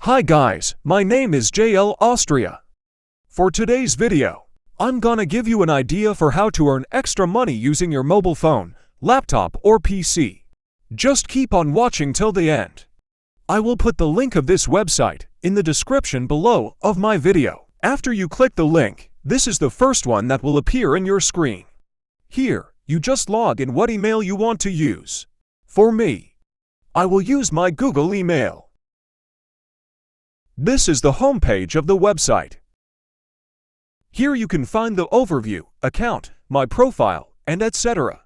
Hi guys, my name is JL Austria. For today's video, I'm gonna give you an idea for how to earn extra money using your mobile phone, laptop, or PC. Just keep on watching till the end. I will put the link of this website in the description below of my video. After you click the link, this is the first one that will appear in your screen. Here, you just log in what email you want to use. For me, I will use my Google email. This is the homepage of the website. Here you can find the overview, account, my profile, and etc.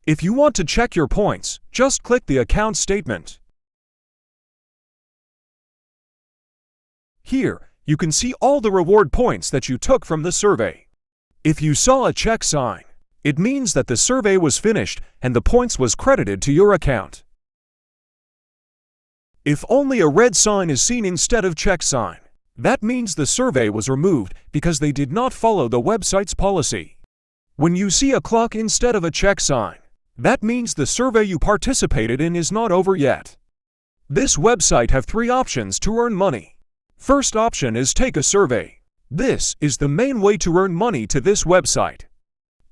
If you want to check your points, just click the account statement. Here, you can see all the reward points that you took from the survey. If you saw a check sign, it means that the survey was finished and the points was credited to your account. If only a red sign is seen instead of check sign, that means the survey was removed because they did not follow the website's policy. When you see a clock instead of a check sign, that means the survey you participated in is not over yet. This website have 3 options to earn money. First option is take a survey. This is the main way to earn money to this website.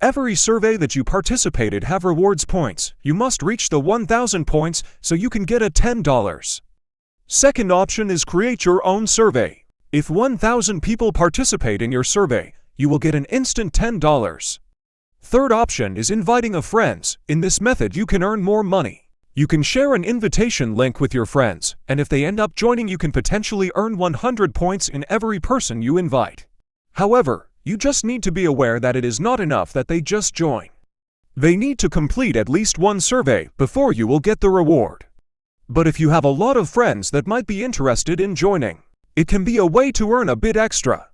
Every survey that you participated have rewards points. You must reach the 1,000 points so you can get a $10. Second option is create your own survey. If 1,000 people participate in your survey, you will get an instant $10. Third option is inviting a friends. In this method you can earn more money. You can share an invitation link with your friends, and if they end up joining you can potentially earn 100 points in every person you invite. However, you just need to be aware that it is not enough that they just join. They need to complete at least 1 survey before you will get the reward. But if you have a lot of friends that might be interested in joining, it can be a way to earn a bit extra.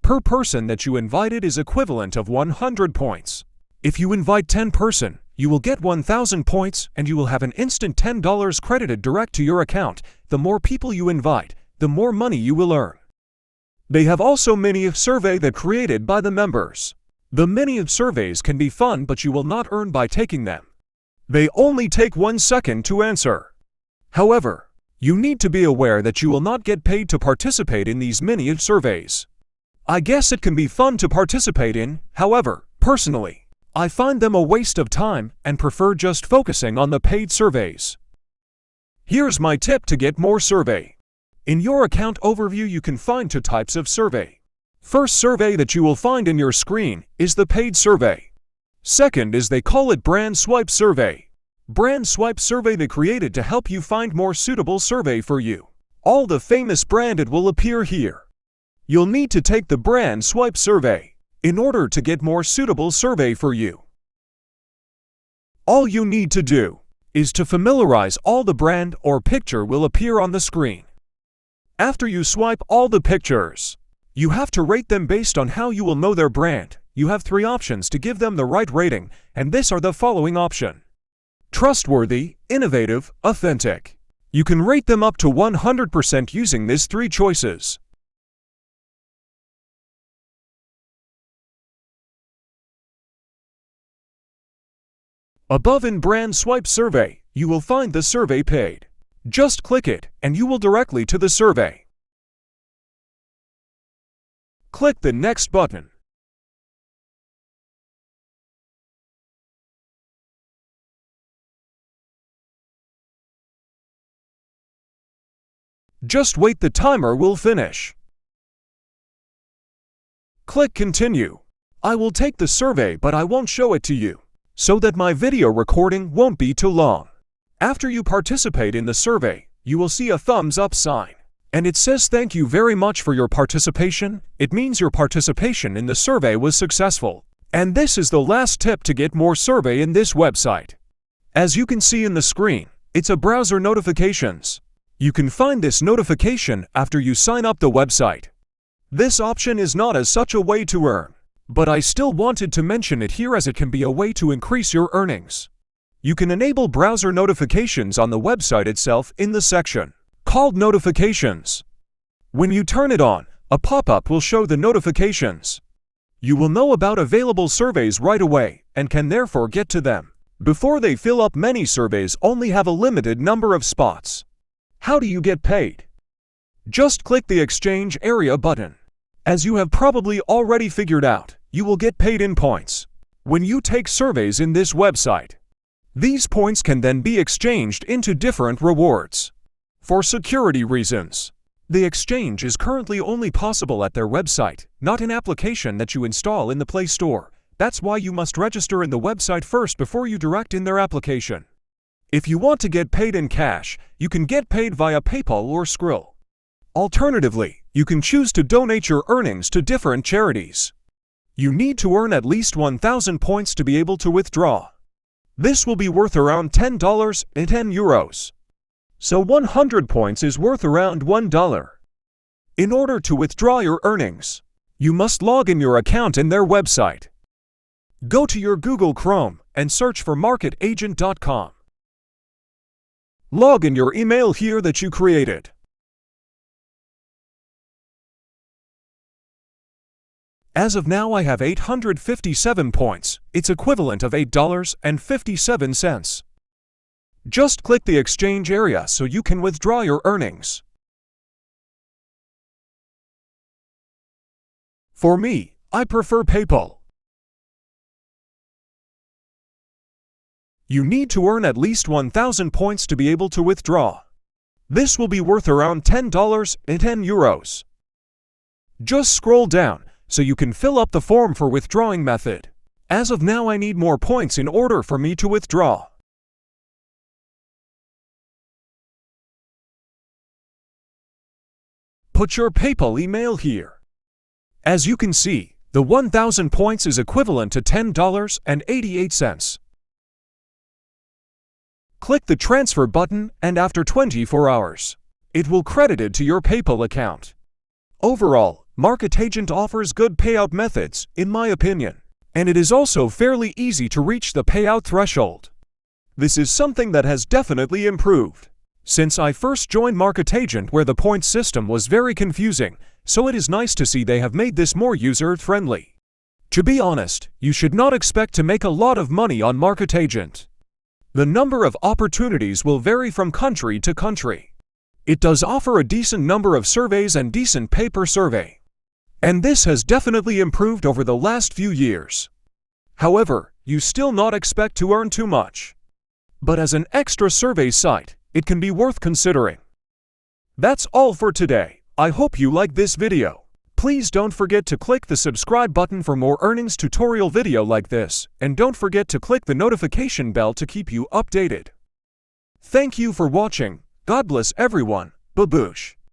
Per person that you invited is equivalent of 100 points. If you invite 10 person, you will get 1,000 points and you will have an instant $10 credited direct to your account. The more people you invite, the more money you will earn. They have also mini-if survey that created by the members. The mini-if surveys can be fun, but you will not earn by taking them. They only take 1 second to answer. However, you need to be aware that you will not get paid to participate in these mini-if surveys. I guess it can be fun to participate in, however, personally, I find them a waste of time and prefer just focusing on the paid surveys. Here's my tip to get more survey. In your account overview you can find 2 types of survey. First survey that you will find in your screen is the paid survey. Second is they call it brand swipe survey. Brand swipe survey they created to help you find more suitable survey for you. All the famous branded will appear here. You'll need to take the brand swipe survey in order to get more suitable survey for you. All you need to do is to familiarize all the brand or picture will appear on the screen. After you swipe all the pictures, you have to rate them based on how you will know their brand. You have 3 options to give them the right rating, and these are the following option: trustworthy, innovative, authentic. You can rate them up to 100% using these 3 choices. Above in brand swipe survey, you will find the survey paid. Just click it and you will directly to the survey. Click the next button. Just wait, the timer will finish. Click continue. I will take the survey but I won't show it to you, so that my video recording won't be too long. After you participate in the survey, you will see a thumbs up sign, and it says thank you very much for your participation. It means your participation in the survey was successful. And this is the last tip to get more survey in this website. As you can see in the screen, it's a browser notifications. You can find this notification after you sign up the website. This option is not as such a way to earn, but I still wanted to mention it here as it can be a way to increase your earnings. You can enable browser notifications on the website itself in the section called Notifications. When you turn it on, a pop-up will show the notifications. You will know about available surveys right away, and can therefore get to them before they fill up. Many surveys only have a limited number of spots. How do you get paid? Just click the Exchange Area button. As you have probably already figured out, you will get paid in points when you take surveys in this website. These points can then be exchanged into different rewards. For security reasons, the exchange is currently only possible at their website, not an application that you install in the Play Store. That's why you must register in the website first before you direct in their application. If you want to get paid in cash, you can get paid via PayPal or Skrill. Alternatively, you can choose to donate your earnings to different charities. You need to earn at least 1,000 points to be able to withdraw. This will be worth around $10 and 10 euros. So 100 points is worth around $1. In order to withdraw your earnings, you must log in your account in their website. Go to your Google Chrome and search for marketagent.com. Log in your email here that you created. As of now, I have 857 points. It's equivalent of $8.57. Just click the exchange area so you can withdraw your earnings. For me, I prefer PayPal. You need to earn at least 1,000 points to be able to withdraw. This will be worth around $10 and 10 euros. Just scroll down so you can fill up the form for withdrawing method. As of now, I need more points in order for me to withdraw. Put your PayPal email here. As you can see, the 1,000 points is equivalent to $10.88. Click the transfer button and after 24 hours, it will credited to your PayPal account. Overall, MarketAgent offers good payout methods, in my opinion, and it is also fairly easy to reach the payout threshold. This is something that has definitely improved since I first joined MarketAgent, where the point system was very confusing, so it is nice to see they have made this more user-friendly. To be honest, you should not expect to make a lot of money on MarketAgent. The number of opportunities will vary from country to country. It does offer a decent number of surveys and decent pay per survey. And this has definitely improved over the last few years. However, you still not expect to earn too much. But as an extra survey site, it can be worth considering. That's all for today. I hope you like this video. Please don't forget to click the subscribe button for more earnings tutorial video like this, and don't forget to click the notification bell to keep you updated. Thank you for watching. God bless everyone. Baboosh.